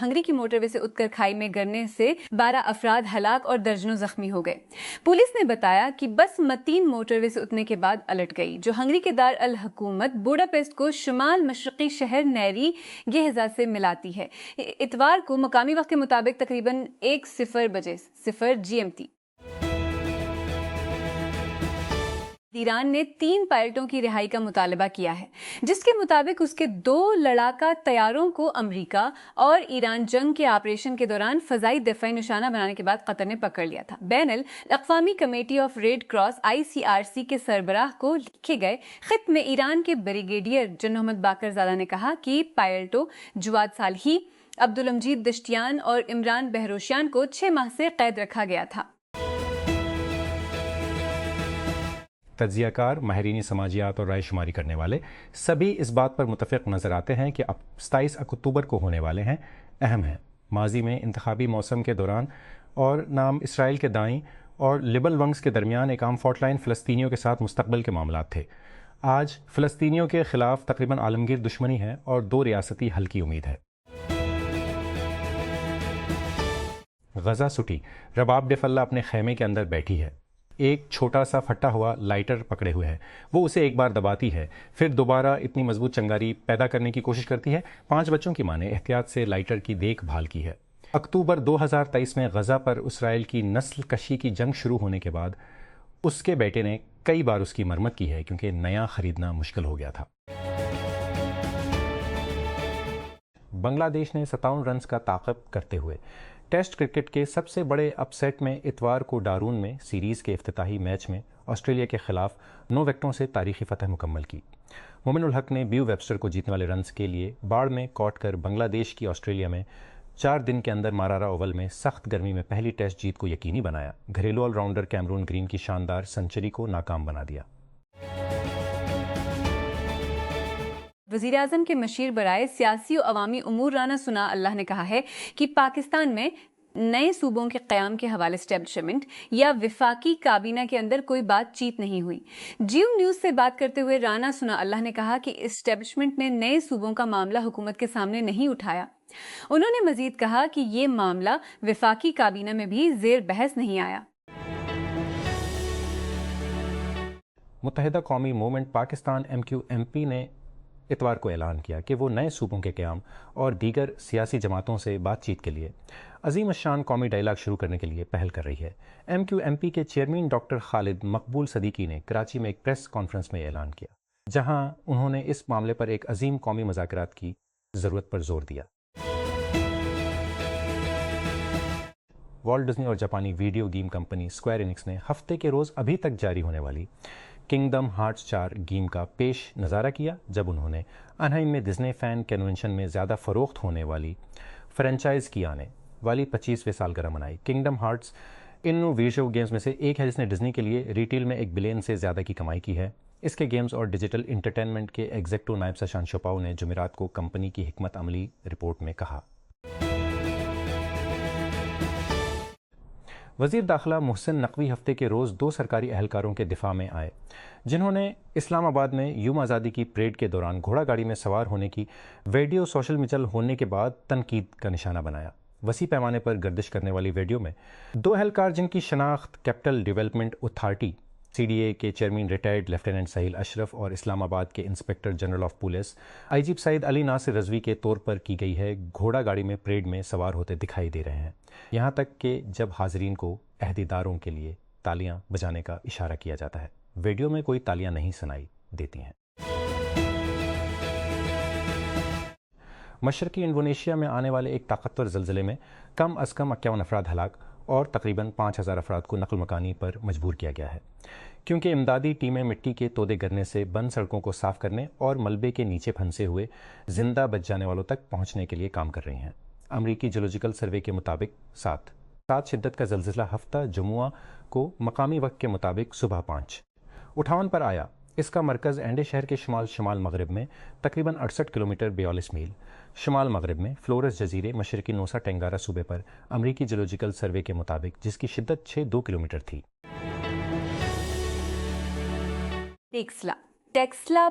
Hungary کی motor وے سے اتر کھائی میں گرنے سے 12 افراد ہلاک اور درجنوں زخمی ہو گئے۔ پولیس نے بتایا کہ بس متین موٹر وے سے اترنے کے بعد الٹ گئی، جو ہنگری کے دار الحکومت بوڈاپیسٹ کو شمال مشرقی شہر نیری گہزا سے ملاتی ہے۔ اتوار کو مقامی وقت کے مطابق تقریباً 1:00 بجے 0 GMT ایران نے 3 پائلٹوں کی رہائی کا مطالبہ کیا ہے، جس کے مطابق اس کے 2 لڑاکا طیاروں کو امریکہ اور ایران جنگ کے آپریشن کے دوران فضائی دفاعی نشانہ بنانے کے بعد قطر نے پکڑ لیا تھا۔ بین الاقوامی committee of Red Cross ICRC کے سربراہ کو لکھے گئے خط میں ایران کے بریگیڈیئر جنرل محمد باقر زادہ نے کہا کہ پائلٹوں جواد صالحی، عبدالمجید دشتیان اور عمران بہروشیان کو 6 ماہ سے قید رکھا گیا تھا۔ تجزیہ کار، ماہرین سماجیات اور رائے شماری کرنے والے سبھی اس بات پر متفق نظر آتے ہیں کہ اب 27 اکتوبر کو ہونے والے ہیں اہم ہیں۔ ماضی میں انتخابی موسم کے دوران اور نام اسرائیل کے دائیں اور لبرل ونگز کے درمیان ایک عام فالٹ لائن فلسطینیوں کے ساتھ مستقبل کے معاملات تھے۔ آج فلسطینیوں کے خلاف تقریباً عالمگیر دشمنی ہے اور 2 ریاستی حل کی امید ہے۔ غزہ سٹی، رباب ڈف اللہ اپنے خیمے کے اندر بیٹھی ہے، ایک چھوٹا سا پھٹا ہوا لائٹر پکڑے ہوئے ہے۔ وہ اسے ایک بار دباتی ہے، پھر دوبارہ اتنی مضبوط چنگاری پیدا کرنے کی کوشش کرتی ہے۔ 5 بچوں کی ماں نے احتیاط سے لائٹر کی دیکھ بھال کی ہے۔ اکتوبر 2023 میں غزہ پر اسرائیل کی نسل کشی کی جنگ شروع ہونے کے بعد اس کے بیٹے نے کئی بار اس کی مرمت کی ہے، کیونکہ نیا خریدنا مشکل ہو گیا تھا۔ بنگلہ دیش نے 57 رنز کا تعاقب کرتے ہوئے ٹیسٹ کرکٹ کے سب سے بڑے اپ سیٹ میں اتوار کو ڈارون میں سیریز کے افتتاحی میچ میں آسٹریلیا کے خلاف 9 وکٹوں سے تاریخی فتح مکمل کی۔ مومن الحق نے بیو ویبسٹر کو جیتنے والے رنز کے لیے باڑ میں کاٹ کر بنگلہ دیش کی آسٹریلیا میں 4 دن کے اندر مارارا اوول میں سخت گرمی میں پہلی ٹیسٹ جیت کو یقینی بنایا۔ گھریلو آل راؤنڈر کیمرون گرین کی شاندار سنچری کو ناکام بنا دیا۔ وزیر اعظم کے مشیر برائے سیاسی و عوامی امور رانا ثناء اللہ نے کہا ہے کہ پاکستان میں نئے صوبوں کے قیام کے حوالے اسٹیبلشمنٹ یا وفاقی کابینہ کے اندر کوئی بات چیت نہیں ہوئی۔ جیو نیوز سے بات کرتے ہوئے رانا ثناء اللہ نے کہا کہ اسٹیبلشمنٹ نے نئے صوبوں کا معاملہ حکومت کے سامنے نہیں اٹھایا۔ انہوں نے مزید کہا کہ یہ معاملہ وفاقی کابینہ میں بھی زیر بحث نہیں آیا۔ متحدہ قومی موومنٹ پاکستان MQMP نے اتوار کو اعلان کیا کہ وہ نئے صوبوں کے قیام اور دیگر سیاسی جماعتوں سے بات چیت کے لیے عظیم الشان قومی ڈائیلاگ شروع کرنے کے لیے پہل کر رہی ہے۔ MQMP کے چیئرمین ڈاکٹر خالد مقبول صدیقی نے کراچی میں ایک پریس کانفرنس میں اعلان کیا، جہاں انہوں نے اس معاملے پر ایک عظیم قومی مذاکرات کی ضرورت پر زور دیا۔ والٹ ڈزنی اور جاپانی video game company square inks نے ہفتے کے روز ابھی تک جاری ہونے والی کنگڈم ہارٹس 4 گیم کا پیش نظارہ کیا، جب انہوں نے انہائم میں ڈزنی فین کنونشن میں زیادہ فروخت ہونے والی فرنچائز کی آنے والی 25ویں سالگرہ منائی۔ Kingdom hearts in video games میں سے ایک ہے جس نے ڈزنی کے لیے ریٹیل میں 1 بلین سے زیادہ کی کمائی کی ہے۔ اس کے گیمز اور ڈیجیٹل انٹرٹینمنٹ کے ایگزیکٹو نائب سشان شوپاؤ نے جمعرات کو کمپنی کی حکمت عملی رپورٹ میں کہا۔ وزیر داخلہ محسن نقوی ہفتے کے روز 2 سرکاری اہلکاروں کے دفاع میں آئے، جنہوں نے اسلام آباد میں یوم آزادی کی پریڈ کے دوران گھوڑا گاڑی میں سوار ہونے کی ویڈیو سوشل میڈیا ہونے کے بعد تنقید کا نشانہ بنایا۔ وسیع پیمانے پر گردش کرنے والی ویڈیو میں 2 اہلکار، جن کی شناخت کیپٹل ڈیولپمنٹ اتھارٹی CDA کے چیئرمین ریٹائرڈ لیفٹیننٹ سہیل اشرف اور اسلام آباد کے inspector general of police IG سعید علی ناصر رضوی کے طور پر کی گئی ہے، گھوڑا گاڑی میں پریڈ میں سوار ہوتے دکھائی دے رہے ہیں، یہاں تک کہ جب حاضرین کو عہدیداروں کے لیے تالیاں بجانے کا اشارہ کیا جاتا ہے۔ ویڈیو میں کوئی تالیاں نہیں سنائی دیتی ہیں۔ مشرقی انڈونیشیا میں آنے والے ایک طاقتور زلزلے میں کم از کم 51 افراد ہلاک اور تقریباً 5000 افراد کو نقل مکانی پر مجبور کیا گیا ہے، کیونکہ امدادی ٹیمیں مٹی کے تودے گرنے سے بند سڑکوں کو صاف کرنے اور ملبے کے نیچے پھنسے ہوئے زندہ بچ جانے والوں تک پہنچنے کے لیے کام کر رہی ہیں۔ امریکی جیولوجیکل سروے کے مطابق 7 شدت کا زلزلہ ہفتہ جمعہ کو مقامی وقت کے مطابق صبح 5:58 پر آیا۔ اس کا مرکز اینڈے شہر کے شمال مغرب میں تقریباً 68 کلومیٹر 42 میل شمال مغرب میں فلورس جزیرے مشرقی نوسا ٹینگارا صوبے پر امریکی جیولوجیکل سروے کے مطابق، جس کی شدت 6.2 کلومیٹر تھی۔ ٹیکسلا ٹیکسلا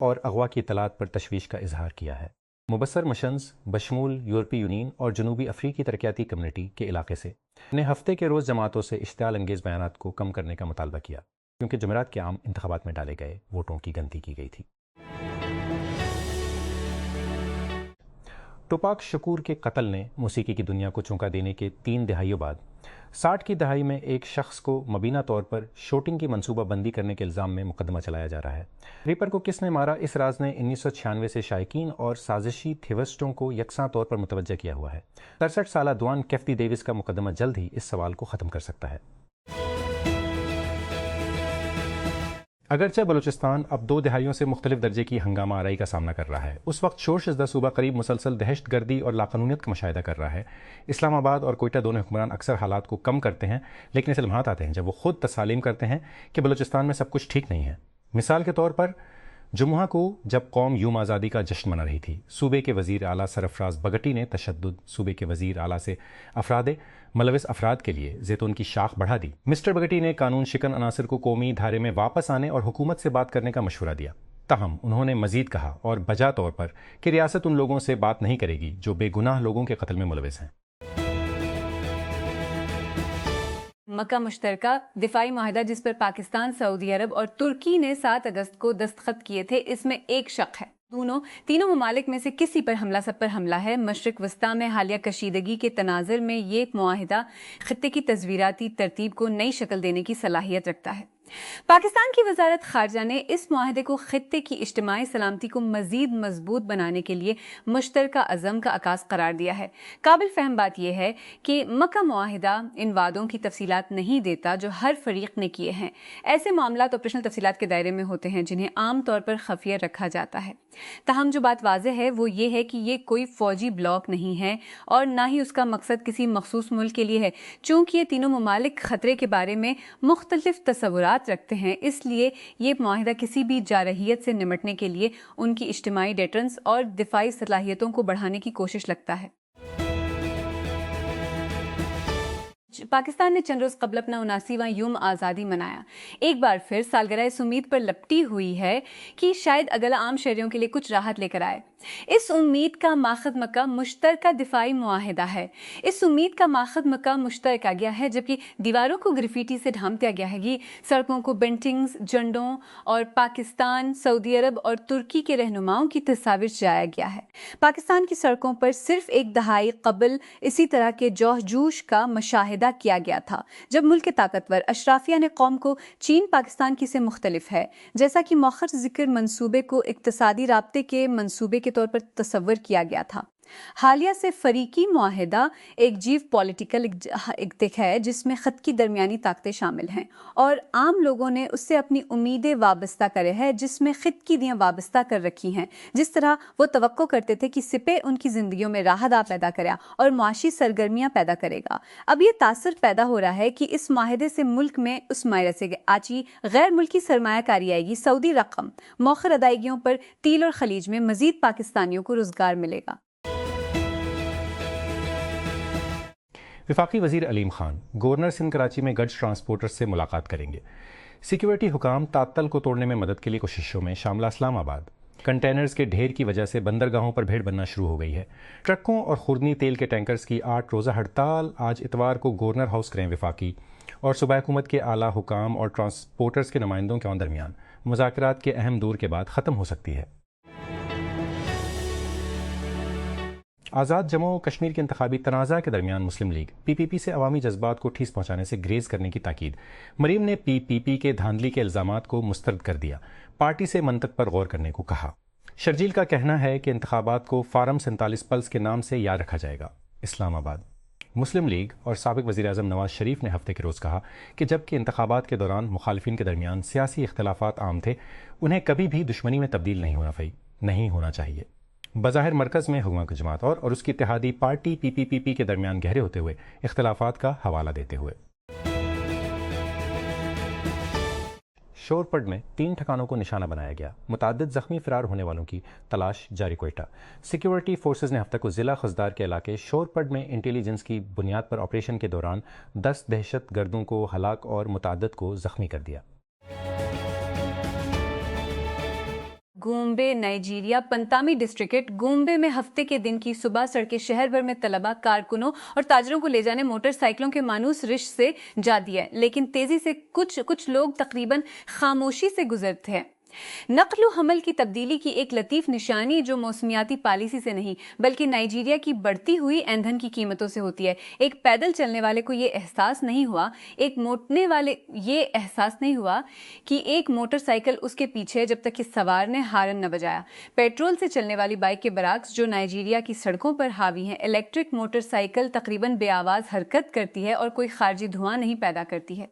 اور اغوا کی اطلاعات پر تشویش کا اظہار کیا ہے۔ مبصر مشنز بشمول یورپی یونین اور جنوبی افریقی ترقیاتی کمیونٹی کے علاقے سے نے ہفتے کے روز جماعتوں سے اشتعال انگیز بیانات کو کم کرنے کا مطالبہ کیا، کیونکہ جمعرات کے عام انتخابات میں ڈالے گئے ووٹوں کی گنتی کی گئی تھی۔ ٹوپاک شکور کے قتل نے موسیقی کی دنیا کو چونکا دینے کے 3 دہائیوں بعد 60 کی دہائی میں ایک شخص کو مبینہ طور پر شوٹنگ کی منصوبہ بندی کرنے کے الزام میں مقدمہ چلایا جا رہا ہے۔ ریپر کو کس نے مارا، اس راز نے 1996 سے شائقین اور سازشی تھیورسٹوں کو یکساں طور پر متوجہ کیا ہوا ہے۔ 63 سالہ دوان کیفتی ڈیوس کا مقدمہ جلد ہی اس سوال کو ختم کر سکتا ہے۔ اگرچہ بلوچستان اب 2 دہائیوں سے مختلف درجے کی ہنگامہ آرائی کا سامنا کر رہا ہے، اس وقت شور شدہ صوبہ قریب مسلسل دہشت گردی اور لاقانونیت کا مشاہدہ کر رہا ہے۔ اسلام آباد اور کوئٹہ دونوں حکمران اکثر حالات کو کم کرتے ہیں، لیکن ایسے لمحات آتے ہیں جب وہ خود تسلیم کرتے ہیں کہ بلوچستان میں سب کچھ ٹھیک نہیں ہے۔ مثال کے طور پر جمعہ کو جب قوم یوم آزادی کا جشن منا رہی تھی، صوبے کے وزیر اعلیٰ سرفراز بگٹی نے تشدد صوبے کے وزیر اعلیٰ سے افراد ملوث افراد کے لیے زیتون کی شاخ بڑھا دی۔ مسٹر بگٹی نے قانون شکن عناصر کو قومی دھارے میں واپس آنے اور حکومت سے بات کرنے کا مشورہ دیا، تاہم انہوں نے مزید کہا اور بجا طور پر کہ ریاست ان لوگوں سے بات نہیں کرے گی جو بے گناہ لوگوں کے قتل میں ملوث ہیں۔ مکہ مشترکہ دفاعی معاہدہ جس پر پاکستان، سعودی عرب اور ترکی نے 7 اگست کو دستخط کیے تھے، اس میں ایک شق ہے۔ تینوں ممالک میں سے کسی پر حملہ سب پر حملہ ہے۔ مشرق وسطیٰ میں حالیہ کشیدگی کے تناظر میں یہ معاہدہ خطے کی تصویراتی ترتیب کو نئی شکل دینے کی صلاحیت رکھتا ہے۔ پاکستان کی وزارت خارجہ نے اس معاہدے کو خطے کی اجتماعی سلامتی کو مزید مضبوط بنانے کے لیے مشترکہ عزم کا عکاس قرار دیا ہے۔ قابل فہم بات یہ ہے کہ مکہ معاہدہ ان وعدوں کی تفصیلات نہیں دیتا جو ہر فریق نے کیے ہیں۔ ایسے معاملات آپریشنل تفصیلات کے دائرے میں ہوتے ہیں جنہیں عام طور پر خفیہ رکھا جاتا ہے۔ تاہم جو بات واضح ہے وہ یہ ہے کہ یہ کوئی فوجی بلاک نہیں ہے اور نہ ہی اس کا مقصد کسی مخصوص ملک کے لیے ہے۔ چونکہ یہ تینوں ممالک خطرے کے بارے میں مختلف تصورات رکھتے ہیں، اس لیے یہ معاہدہ کسی بھی جارحیت سے نمٹنے کے لیے ان کی اجتماعی ڈیٹرنس اور دفاعی صلاحیتوں کو بڑھانے کی کوشش لگتا ہے۔ پاکستان نے چند روز قبل اپنا 79واں یوم آزادی منایا۔ ایک بار پھر سالگرہ اس امید پر لپٹی ہوئی ہے کہ شاید اگلا عام شہریوں کے لیے کچھ راحت لے کر آئے۔ اس امید کا ماخذ مکہ مشترکہ دفاعی معاہدہ ہے۔ اس امید کا ماخذ مکہ مشترک کیا گیا ہے، جبکہ دیواروں کو گرافیٹی سے ڈھانپ دیا گیا ہے۔ یہ سڑکوں کو بینٹنگز، جھنڈوں اور پاکستان، سعودی عرب اور ترکی کے رہنماؤں کی تصاویر سجایا گیا ہے۔ پاکستان کی سڑکوں پر صرف ایک دہائی قبل اسی طرح کے جوش جوش کا مشاہدہ کیا گیا تھا، جب ملک کے طاقتور اشرافیہ نے قوم کو چین پاکستان کی سے مختلف ہے، جیسا کہ مؤخر ذکر منصوبے کو اقتصادی رابطے کے منصوبے کے طور پر تصور کیا گیا تھا۔ حالیہ سے فریقی معاہدہ ایک جیو پولیٹیکل اکتک ہے جس میں خط کی درمیانی طاقتیں شامل ہیں، اور عام لوگوں نے اس سے اپنی امیدیں وابستہ کرے ہیں جس میں خط کی دیاں وابستہ کر رکھی ہیں، جس طرح وہ توقع کرتے تھے کہ سپہ ان کی زندگیوں میں راحت پیدا کرے اور معاشی سرگرمیاں پیدا کرے گا۔ اب یہ تاثر پیدا ہو رہا ہے کہ اس معاہدے سے ملک میں اس ماہرے سے آچی غیر ملکی سرمایہ کاری آئے گی، سعودی رقم، مؤخر ادائیگیوں پر تیل اور خلیج میں مزید پاکستانیوں کو روزگار ملے گا۔ وفاقی وزیر علیم خان گورنر سندھ کراچی میں گڈز ٹرانسپورٹر سے ملاقات کریں گے۔ سیکیورٹی حکام تعطل کو توڑنے میں مدد کے لیے کوششوں میں شاملہ اسلام آباد۔ کنٹینرز کے ڈھیر کی وجہ سے بندرگاہوں پر بھیڑ بننا شروع ہو گئی ہے۔ ٹرکوں اور خوردنی تیل کے ٹینکرز کی 8 روزہ ہڑتال آج اتوار کو گورنر ہاؤس کریں وفاقی اور صوبائی حکومت کے اعلیٰ حکام اور ٹرانسپورٹرز کے نمائندوں کے درمیان مذاکرات کے اہم دور کے بعد ختم ہو سکتی ہے۔ آزاد جموں و کشمیر کے انتخابی تنازع کے درمیان مسلم لیگ پی پی پی سے عوامی جذبات کو ٹھیس پہنچانے سے گریز کرنے کی تاکید۔ مریم نے پی پی پی کے دھاندلی کے الزامات کو مسترد کر دیا، پارٹی سے منطق پر غور کرنے کو کہا۔ شرجیل کا کہنا ہے کہ انتخابات کو فارم 47 پلس کے نام سے یاد رکھا جائے گا۔ اسلام آباد۔ مسلم لیگ اور سابق وزیر اعظم نواز شریف نے ہفتے کے روز کہا کہ جبکہ انتخابات کے دوران مخالفین کے درمیان سیاسی اختلافات عام تھے، انہیں کبھی بھی دشمنی میں تبدیل نہیں ہونا چاہیے۔ بظاہر مرکز میں حکومت جماعت اور اس کی اتحادی پارٹی پی پی پی کے درمیان گہرے ہوتے ہوئے اختلافات کا حوالہ دیتے ہوئے شورپڈ میں 3 ٹھکانوں کو نشانہ بنایا گیا، متعدد زخمی فرار ہونے والوں کی تلاش جاری۔ کوئٹہ سیکیورٹی فورسز نے ہفتہ کو ضلع خزدار کے علاقے شورپڈ میں انٹیلیجنس کی بنیاد پر آپریشن کے دوران 10 دہشت گردوں کو ہلاک اور متعدد کو زخمی کر دیا۔ گومبے نائجیریا پنتامی ڈسٹرکٹ گومبے میں ہفتے کے دن کی صبح سڑکیں شہر بھر میں طلبہ، کارکنوں اور تاجروں کو لے جانے موٹر سائیکلوں کے مانوس رش سے جا دیا ہے، لیکن تیزی سے کچھ لوگ تقریباً خاموشی سے گزرتے ہیں۔ نقل و حمل کی تبدیلی کی ایک لطیف نشانی جو موسمیاتی پالیسی سے نہیں بلکہ نائجیریا کی بڑھتی ہوئی ایندھن کی قیمتوں سے ہوتی ہے۔ ایک پیدل چلنے والے کو یہ احساس نہیں ہوا کہ ایک موٹر سائیکل اس کے پیچھے ہے جب تک کہ سوار نے ہارن نہ بجایا۔ پیٹرول سے چلنے والی بائک کے برعکس جو نائجیریا کی سڑکوں پر حاوی ہیں، الیکٹرک موٹر سائیکل تقریباً بے آواز حرکت کرتی ہے اور کوئی خارجی دھواں نہیں پیدا کرتی ہے۔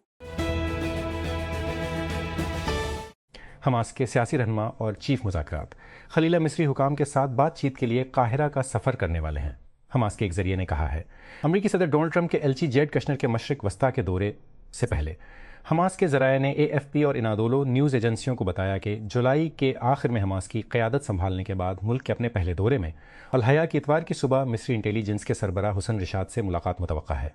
حماس کے سیاسی رہنما اور چیف مذاکرات خلیلہ مصری حکام کے ساتھ بات چیت کے لیے قاہرہ کا سفر کرنے والے ہیں۔ حماس کے ایک ذریعے نے کہا ہے امریکی صدر ڈونلڈ ٹرمپ کے ایلچی جیڈ کشنر کے مشرق وسطیٰ کے دورے سے پہلے حماس کے ذرائع نے AFP اور انادولو نیوز ایجنسیوں کو بتایا کہ جولائی کے آخر میں حماس کی قیادت سنبھالنے کے بعد ملک کے اپنے پہلے دورے میں الحیہ کی اتوار کی صبح مصری انٹیلی جنس کے سربراہ حسن رشاد سے ملاقات متوقع ہے۔